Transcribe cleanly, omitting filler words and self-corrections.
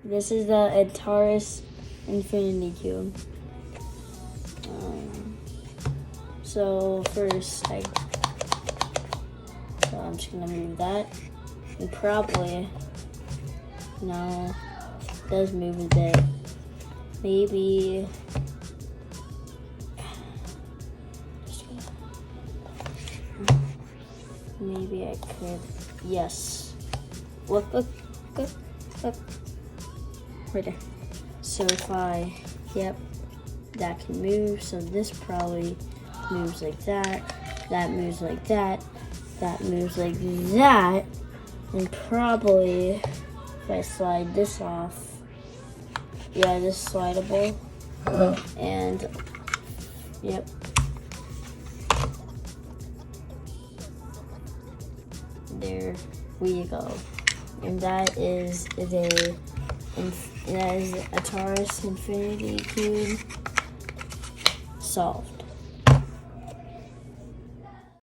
This is the Antares Infinity Cube. So first, I'm just gonna move that, and probably, no, it does move a bit. Maybe, maybe I could, yes. Look, right there. So if yep, that can move, so this probably moves like that moves like that moves like that, and probably if I slide this off, yeah, this is slidable, and yep. There we go. And that is a Antares Infinity Cube solved.